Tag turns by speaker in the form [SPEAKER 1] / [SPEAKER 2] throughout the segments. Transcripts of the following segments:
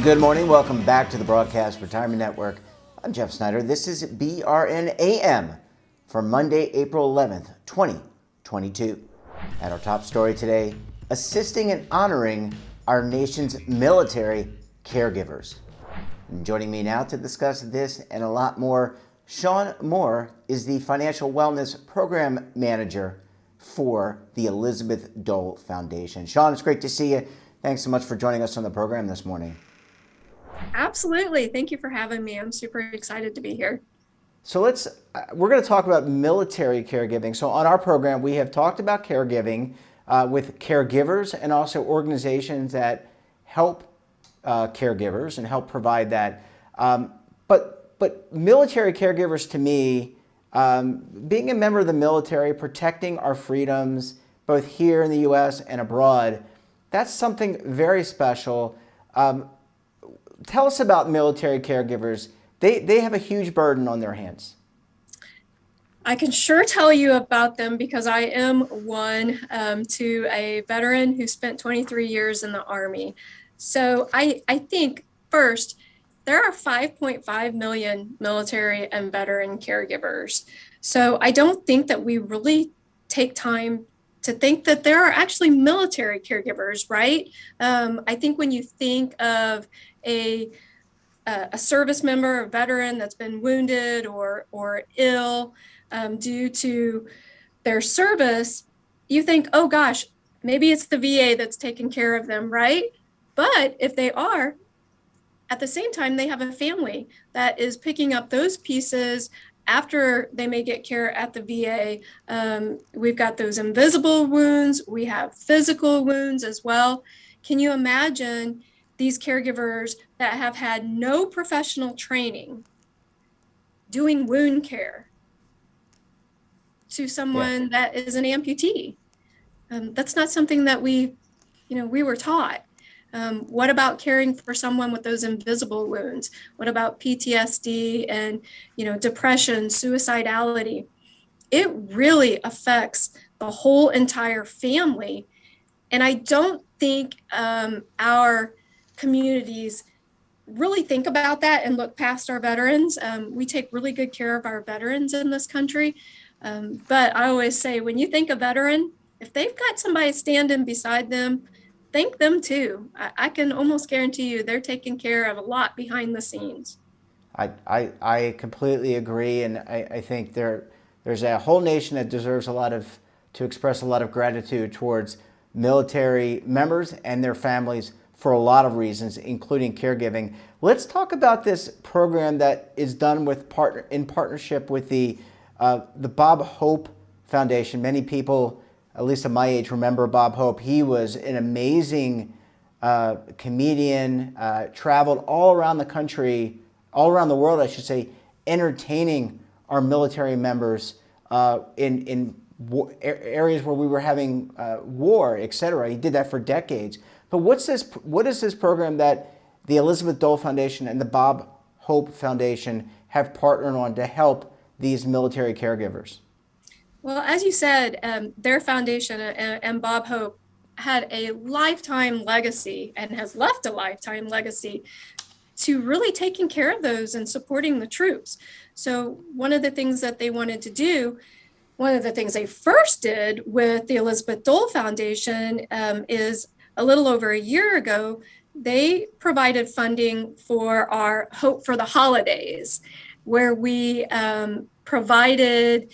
[SPEAKER 1] Well, good morning. Welcome back to the Broadcast Retirement Network. I'm Jeff Snyder. This is BRN AM for Monday, April 11th, 2022. At our top story today, assisting and honoring our nation's military caregivers. And joining me now to discuss this and a lot more, Sean Moore is the Financial Wellness Program Manager for the Elizabeth Dole Foundation. Sean, it's great to see you. Thanks so much for joining us on the program this morning.
[SPEAKER 2] Absolutely. Thank you for having me. I'm super excited to be here.
[SPEAKER 1] So we're going to talk about military caregiving. So on our program, we have talked about caregiving with caregivers and also organizations that help caregivers and help provide that. But military caregivers, to me, being a member of the military, protecting our freedoms, both here in the U.S. and abroad, that's something very special. Tell us about military caregivers. They have a huge burden on their hands.
[SPEAKER 2] I can sure tell you about them because I am one to a veteran who spent 23 years in the Army. So I think first, there are 5.5 million military and veteran caregivers. So I don't think that we really take time to think that there are actually military caregivers, right? I think when you think of a service member, a veteran that's been wounded or ill due to their service, you think, oh gosh, maybe it's the VA that's taking care of them, right? But if they are, at the same time, they have a family that is picking up those pieces after they may get care at the VA. We've got those invisible wounds. We have physical wounds as well. Can you imagine these caregivers that have had no professional training doing wound care to someone that is an amputee? That's not something that we were taught. What about caring for someone with those invisible wounds? What about PTSD and, depression, suicidality? It really affects the whole entire family. And I don't think our communities really think about that and look past our veterans. We take really good care of our veterans in this country. But I always say, when you think a veteran, if they've got somebody standing beside them, thank them too. I can almost guarantee you they're taking care of a lot behind the scenes.
[SPEAKER 1] I completely agree, and I think there's a whole nation that deserves to express a lot of gratitude towards military members and their families for a lot of reasons, including caregiving. Let's talk about this program that is done in partnership with the Bob Hope Foundation. Many people, at least at my age, remember Bob Hope. He was an amazing comedian, traveled all around the country, all around the world, I should say, entertaining our military members in areas where we were having war, etc. He did that for decades. But what is this program that the Elizabeth Dole Foundation and the Bob Hope Foundation have partnered on to help these military caregivers?
[SPEAKER 2] Well, as you said, their foundation and Bob Hope had a lifetime legacy and has left a lifetime legacy to really taking care of those and supporting the troops. So one of the things that they wanted to do, one of the things they first did with the Elizabeth Dole Foundation is a little over a year ago, they provided funding for our Hope for the Holidays, where we provided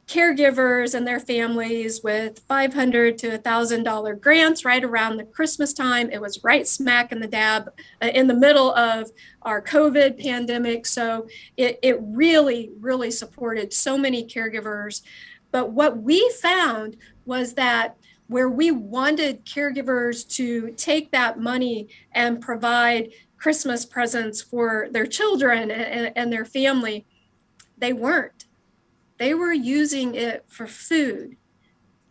[SPEAKER 2] caregivers and their families with $500 to $1,000 grants right around the Christmas time. It was right smack in the middle of our COVID pandemic. So it really, really supported so many caregivers. But what we found was that where we wanted caregivers to take that money and provide Christmas presents for their children and their family, they weren't. They were using it for food,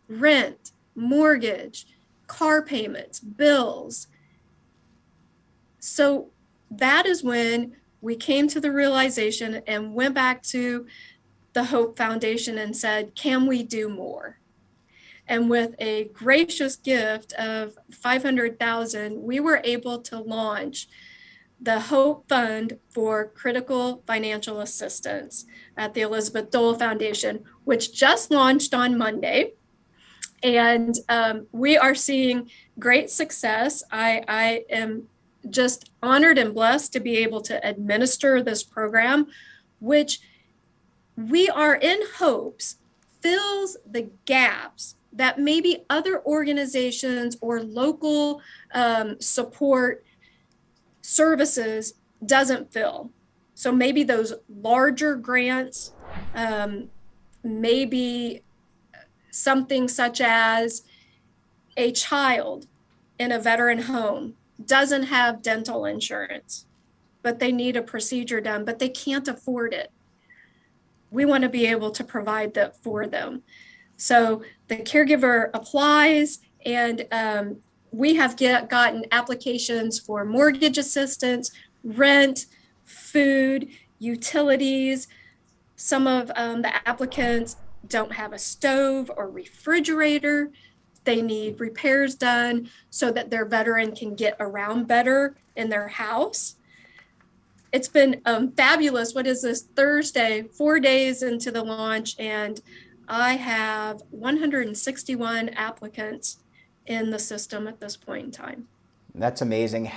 [SPEAKER 2] rent, mortgage, car payments, bills. So that is when we came to the realization and went back to the Hope Foundation and said, can we do more? And with a gracious gift of $500,000, we were able to launch the Hope Fund for Critical Financial Assistance at the Elizabeth Dole Foundation, which just launched on Monday. And we are seeing great success. I am just honored and blessed to be able to administer this program, which we are in hopes fills the gaps that maybe other organizations or local support services doesn't fill. So maybe those larger grants, maybe something such as a child in a veteran home doesn't have dental insurance, but they need a procedure done, but they can't afford it. We want to be able to provide that for them. So the caregiver applies, and we have gotten applications for mortgage assistance, rent, food, utilities. Some of the applicants don't have a stove or refrigerator. They need repairs done so that their veteran can get around better in their house. It's been fabulous. What is this, Thursday, 4 days into the launch, and I have 161 applicants in the system at this point in time.
[SPEAKER 1] That's amazing.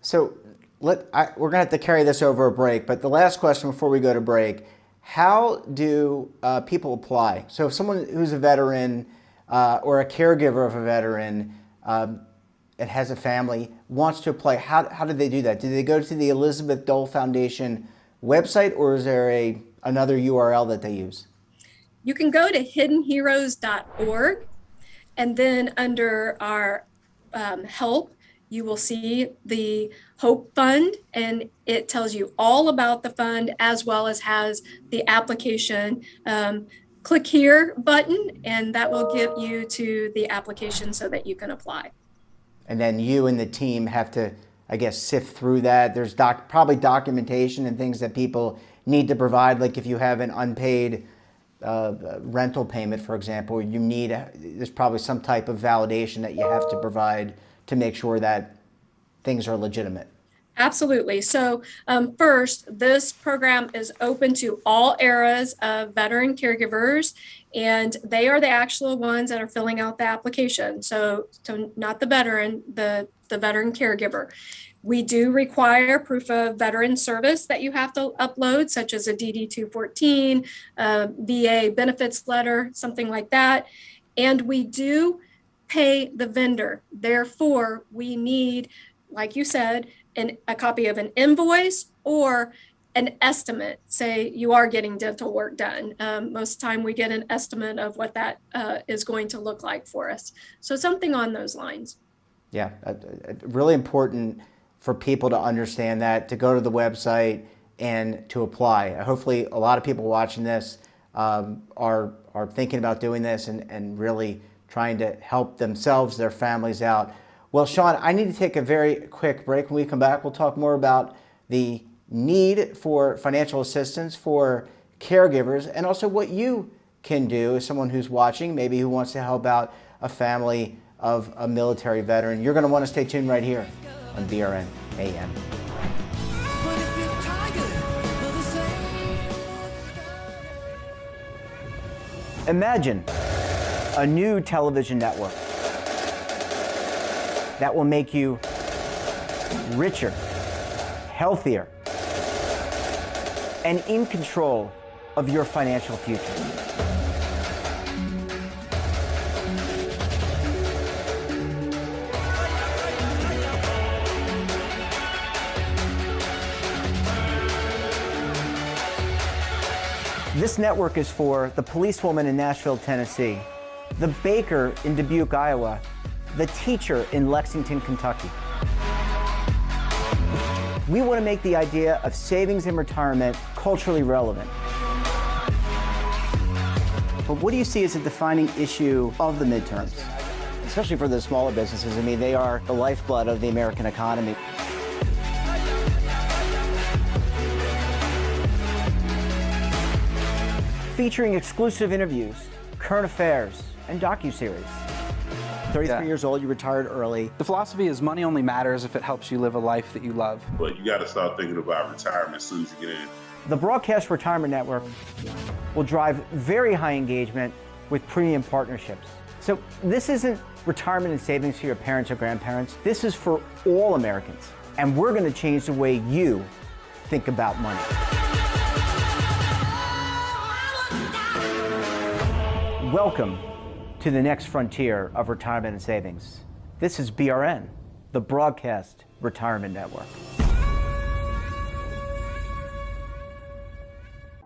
[SPEAKER 1] So we're going to have to carry this over a break, but the last question before we go to break, how do people apply? So if someone who's a veteran or a caregiver of a veteran and has a family wants to apply, how do they do that? Do they go to the Elizabeth Dole Foundation website, or is there another URL that they use?
[SPEAKER 2] You can go to hiddenheroes.org, and then under our help, you will see the Hope Fund, and it tells you all about the fund as well as has the application. Click here button, and that will get you to the application so that you can apply.
[SPEAKER 1] And then you and the team have to, I guess, sift through that. There's probably documentation and things that people need to provide, like if you have an unpaid rental payment, for example, there's probably some type of validation that you have to provide to make sure that things are legitimate.
[SPEAKER 2] Absolutely. So first, this program is open to all eras of veteran caregivers, and they are the actual ones that are filling out the application. So not the veteran, the veteran caregiver. We do require proof of veteran service that you have to upload, such as a DD-214, VA benefits letter, something like that. And we do pay the vendor. Therefore, we need, like you said, a copy of an invoice or an estimate. Say you are getting dental work done. Most of the time we get an estimate of what that is going to look like for us. So something on those lines.
[SPEAKER 1] Yeah, really important for people to understand that, to go to the website and to apply. Hopefully a lot of people watching this are thinking about doing this and really trying to help themselves, their families out. Well, Sean, I need to take a very quick break. When we come back, we'll talk more about the need for financial assistance for caregivers and also what you can do as someone who's watching, maybe who wants to help out a family of a military veteran. You're going to want to stay tuned right here on BRN AM. Imagine a new television network that will make you richer, healthier, and in control of your financial future. This network is for the policewoman in Nashville, Tennessee, the baker in Dubuque, Iowa, the teacher in Lexington, Kentucky. We want to make the idea of savings and retirement culturally relevant. But what do you see as a defining issue of the midterms? Especially for the smaller businesses. I mean, they are the lifeblood of the American economy. Featuring exclusive interviews, current affairs, and docuseries. 33 years old, you retired early.
[SPEAKER 3] The philosophy is money only matters if it helps you live a life that you love.
[SPEAKER 4] But you got to start thinking about retirement as soon as you get in.
[SPEAKER 1] The Broadcast Retirement Network will drive very high engagement with premium partnerships. So this isn't retirement and savings for your parents or grandparents. This is for all Americans. And we're going to change the way you think about money. Welcome to the next frontier of retirement and savings. This is BRN, the Broadcast Retirement Network.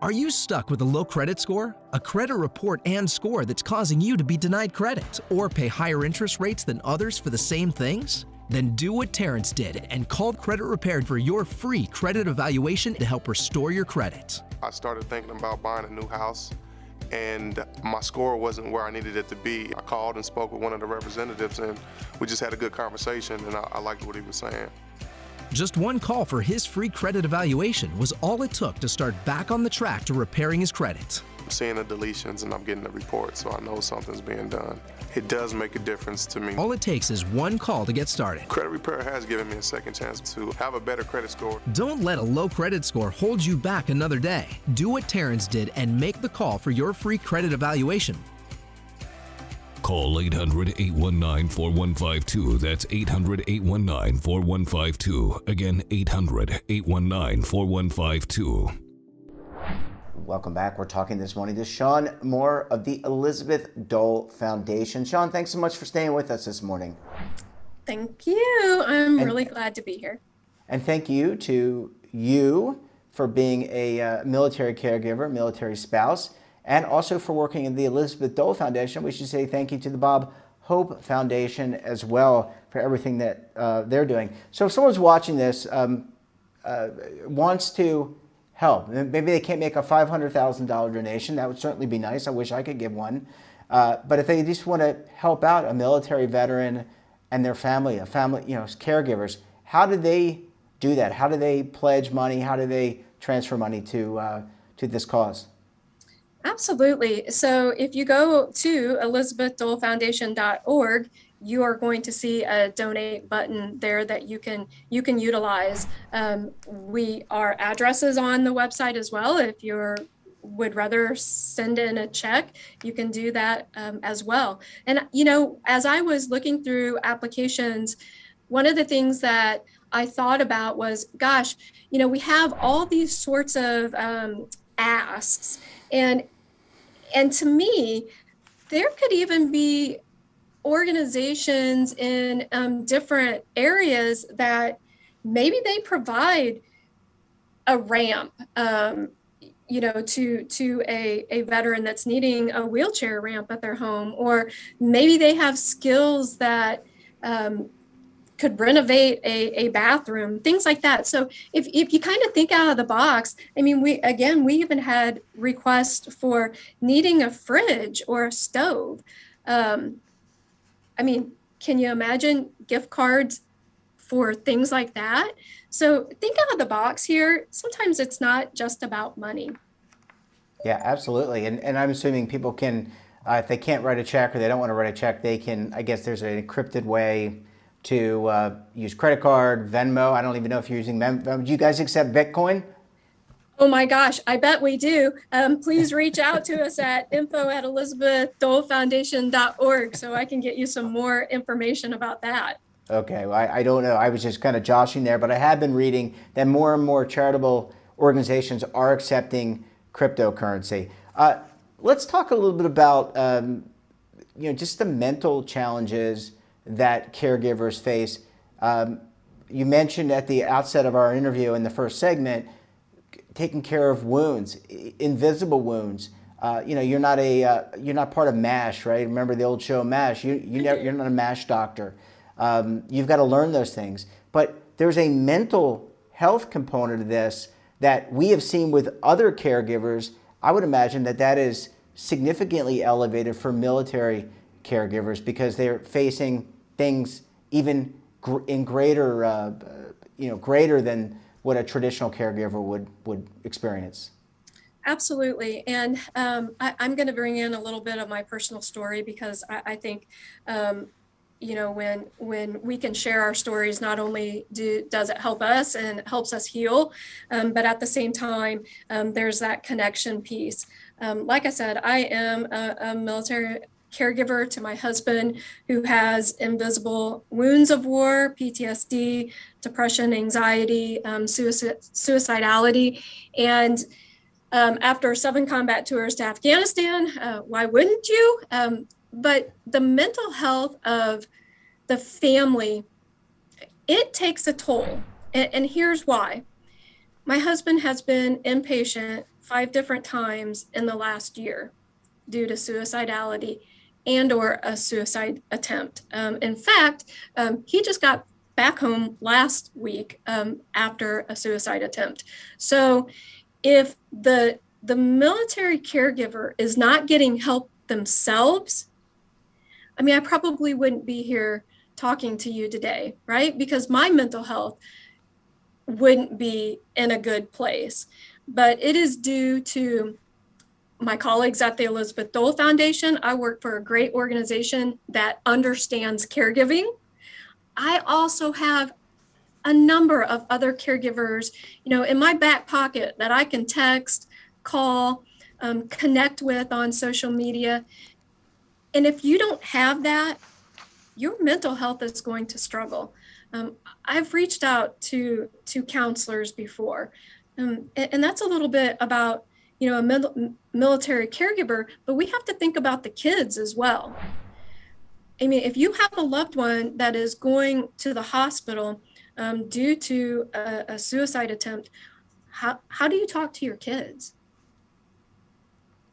[SPEAKER 5] Are you stuck with a low credit score, a credit report and score that's causing you to be denied credit or pay higher interest rates than others for the same things? Then do what Terrence did and call Credit Repaired for your free credit evaluation to help restore your credit.
[SPEAKER 6] I started thinking about buying a new house, and my score wasn't where I needed it to be. I called and spoke with one of the representatives, and we just had a good conversation, and I liked what he was saying.
[SPEAKER 5] Just one call for his free credit evaluation was all it took to start back on the track to repairing his credit.
[SPEAKER 6] I'm seeing the deletions and I'm getting the report, so I know something's being done. It does make a difference to me.
[SPEAKER 5] All it takes is one call to get started.
[SPEAKER 6] Credit Repair has given me a second chance to have a better credit score.
[SPEAKER 5] Don't let a low credit score hold you back another day. Do what Terrence did and make the call for your free credit evaluation.
[SPEAKER 7] Call 800-819-4152. That's 800-819-4152. Again, 800-819-4152.
[SPEAKER 1] Welcome back. We're talking this morning to Sean Moore of the Elizabeth Dole Foundation. Sean, thanks so much for staying with us this morning.
[SPEAKER 2] Thank you. I'm really glad to be here.
[SPEAKER 1] And thank you to you for being a military caregiver, military spouse, and also for working in the Elizabeth Dole Foundation. We should say thank you to the Bob Hope Foundation as well for everything that they're doing. So if someone's watching this, wants to help, maybe they can't make a $500,000 donation, that would certainly be nice. I wish I could give one. But if they just want to help out a military veteran and their family, caregivers, how do they do that? How do they pledge money? How do they transfer money to this cause?
[SPEAKER 2] Absolutely. So if you go to elizabethdolefoundation.org, you are going to see a donate button there that you can utilize. Our address is on the website as well. If you would rather send in a check, you can do that as well. And as I was looking through applications, one of the things that I thought about was, gosh, we have all these sorts of asks. And to me, there could even be organizations in different areas that maybe they provide a ramp, to a veteran that's needing a wheelchair ramp at their home, or maybe they have skills that could renovate a bathroom, things like that. So if you kind of think out of the box, we even had requests for needing a fridge or a stove. Can you imagine gift cards for things like that? So think out of the box here. Sometimes it's not just about money.
[SPEAKER 1] Yeah, absolutely. And I'm assuming people can, if they can't write a check or they don't want to write a check, they can, I guess there's an encrypted way to use credit card, Venmo. I don't even know if you're using Venmo. Do you guys accept Bitcoin?
[SPEAKER 2] Oh my gosh, I bet we do. Please reach out to us at info@elizabethdolefoundation.org so I can get you some more information about that.
[SPEAKER 1] Okay, well, I don't know. I was just kind of joshing there, but I have been reading that more and more charitable organizations are accepting cryptocurrency. Let's talk a little bit about just the mental challenges that caregivers face. You mentioned at the outset of our interview in the first segment, taking care of wounds, invisible wounds. You're not part of MASH, right? Remember the old show MASH? You're not a MASH doctor. You've got to learn those things. But there's a mental health component of this that we have seen with other caregivers. I would imagine that is significantly elevated for military caregivers because they're facing things even in greater than what a traditional caregiver would experience.
[SPEAKER 2] Absolutely. And I'm going to bring in a little bit of my personal story because I think when we can share our stories, not only does it help us and it helps us heal, but at the same time, there's that connection piece. Like I said, I am a military caregiver to my husband who has invisible wounds of war, PTSD, depression, anxiety, suicidality. And after 7 combat tours to Afghanistan, why wouldn't you? But the mental health of the family, it takes a toll. And here's why. My husband has been inpatient 5 different times in the last year due to suicidality and or a suicide attempt. In fact, he just got back home last week after a suicide attempt. So if the military caregiver is not getting help themselves, I mean, I probably wouldn't be here talking to you today, right? Because my mental health wouldn't be in a good place. But it is due to my colleagues at the Elizabeth Dole Foundation. I work for a great organization that understands caregiving. I also have a number of other caregivers, in my back pocket that I can text, call, connect with on social media. And if you don't have that, your mental health is going to struggle. I've reached out to counselors before, and that's a little bit about, a military caregiver, but we have to think about the kids as well. I mean, if you have a loved one that is going to the hospital due to a suicide attempt, how do you talk to your kids?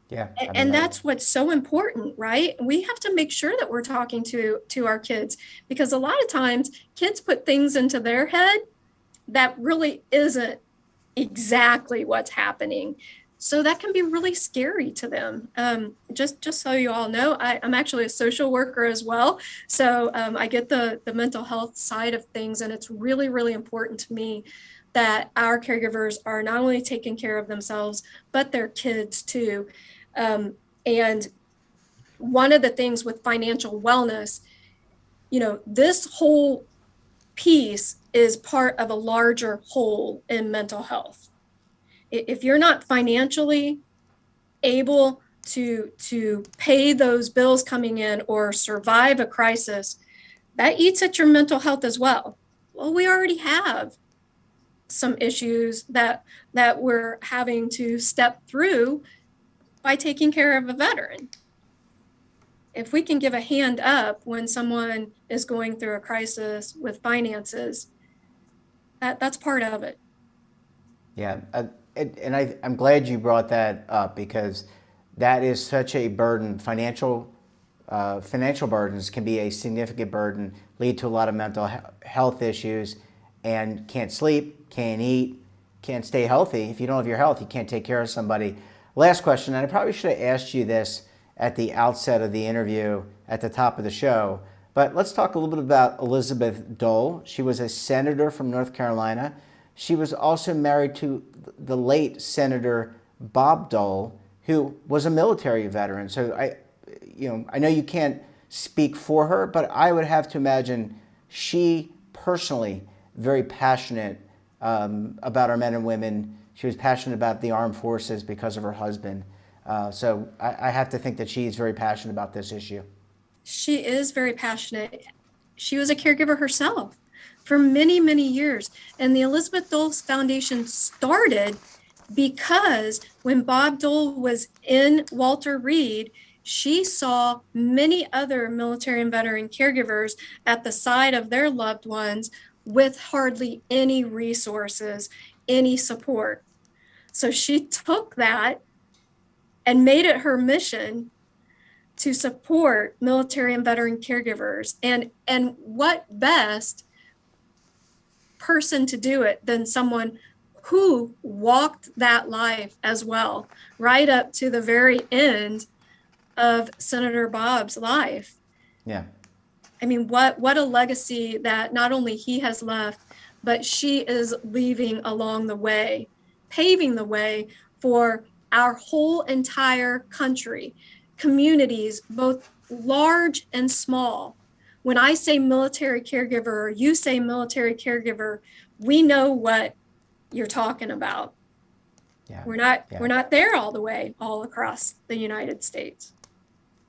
[SPEAKER 1] Yeah.
[SPEAKER 2] And that's what's so important, right? We have to make sure that we're talking to our kids, because a lot of times kids put things into their head that really isn't exactly what's happening. So that can be really scary to them. Just so you all know, I'm actually a social worker as well. So I get the mental health side of things, and it's really, really important to me that our caregivers are not only taking care of themselves, but their kids too. And one of the things with financial wellness, this whole piece is part of a larger whole in mental health. If you're not financially able to pay those bills coming in or survive a crisis, that eats at your mental health as well. Well, we already have some issues that we're having to step through by taking care of a veteran. If we can give a hand up when someone is going through a crisis with finances, that's part of it.
[SPEAKER 1] Yeah, and I'm glad you brought that up, because that is such a burden. Financial burdens can be a significant burden, lead to a lot of mental health issues, and can't sleep, can't eat, can't stay healthy. If you don't have your health, you can't take care of somebody. Last question, and I probably should have asked you this at the outset of the interview, at the top of the show, but let's talk a little bit about Elizabeth Dole. She was a senator from North Carolina. She was also married to the late Senator Bob Dole, who was a military veteran. So I know you can't speak for her, but I would have to imagine she personally very passionate about our men and women. She was passionate about the armed forces because of her husband. So I have to think that she is very passionate about this issue.
[SPEAKER 2] She is very passionate. She was a caregiver herself for many, many years. And the Elizabeth Dole Foundation started because when Bob Dole was in Walter Reed, she saw many other military and veteran caregivers at the side of their loved ones with hardly any resources, any support. So she took that and made it her mission to support military and veteran caregivers. And what best person to do it than someone who walked that life as well, right up to the very end of Senator Bob's life.
[SPEAKER 1] Yeah.
[SPEAKER 2] I mean, what a legacy that not only he has left, but she is leaving along the way, paving the way for our whole entire country, communities, both large and small. when I say military caregiver or you say military caregiver, we know what you're talking about.
[SPEAKER 1] Yeah.
[SPEAKER 2] We're not there all the way all across the United States.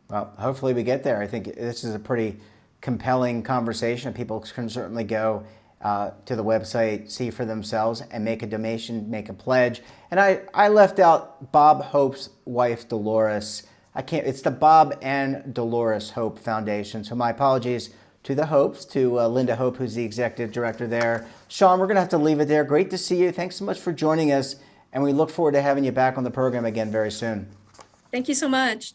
[SPEAKER 1] Well, hopefully we get there. I think this is a pretty compelling conversation. People can certainly go to the website, see for themselves, and make a donation, make a pledge. And I left out Bob Hope's wife, Dolores. It's the Bob and Dolores Hope Foundation. So my apologies to the Hopes, to Linda Hope, who's the executive director there. Sean, we're going to have to leave it there. Great to see you. Thanks so much for joining us. And we look forward to having you back on the program again very soon.
[SPEAKER 2] Thank you so much.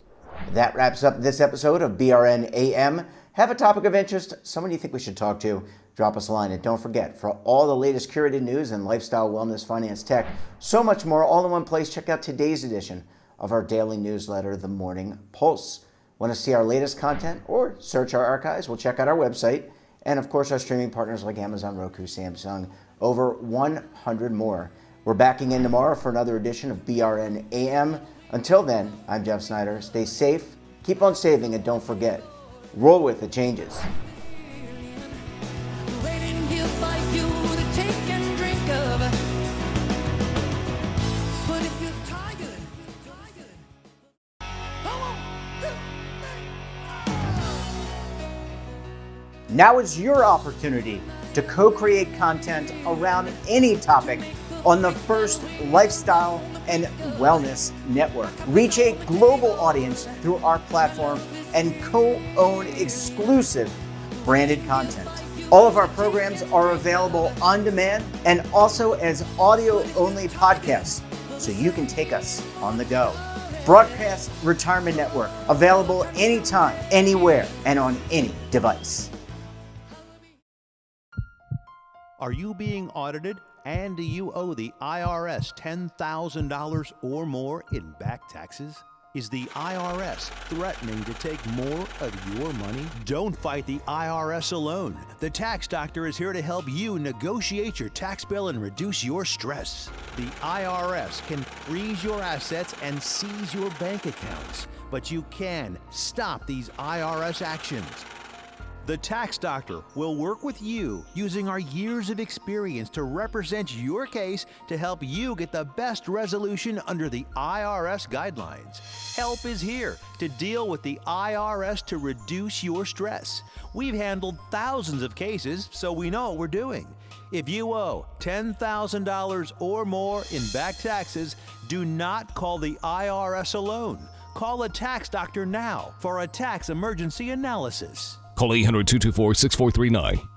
[SPEAKER 1] That wraps up this episode of BRN AM. Have a topic of interest, someone you think we should talk to, drop us a line. And don't forget, for all the latest curated news in lifestyle, wellness, finance, tech, so much more, all in one place, check out today's edition of our daily newsletter, The Morning Pulse. Want to see our latest content or search our archives? Well, check out our website. And of course, our streaming partners like Amazon, Roku, Samsung, over 100 more. We're backing in tomorrow for another edition of BRN AM. Until then, I'm Jeff Snyder. Stay safe, keep on saving, and don't forget, roll with the changes. Now is your opportunity to co-create content around any topic on the first lifestyle and wellness network. Reach a global audience through our platform and co-own exclusive branded content. All of our programs are available on demand and also as audio-only podcasts, so you can take us on the go. Broadcast Retirement Network, available anytime, anywhere, and on any device.
[SPEAKER 8] Are you being audited and do you owe the IRS $10,000 or more in back taxes? Is the IRS threatening to take more of your money? Don't fight the IRS alone. The Tax Doctor is here to help you negotiate your tax bill and reduce your stress. The IRS can freeze your assets and seize your bank accounts, but you can stop these IRS actions. The Tax Doctor will work with you using our years of experience to represent your case to help you get the best resolution under the IRS guidelines. Help is here to deal with the IRS to reduce your stress. We've handled thousands of cases, so we know what we're doing. If you owe $10,000 or more in back taxes, do not call the IRS alone. Call a Tax Doctor now for a tax emergency analysis.
[SPEAKER 7] Call 800-224-6439.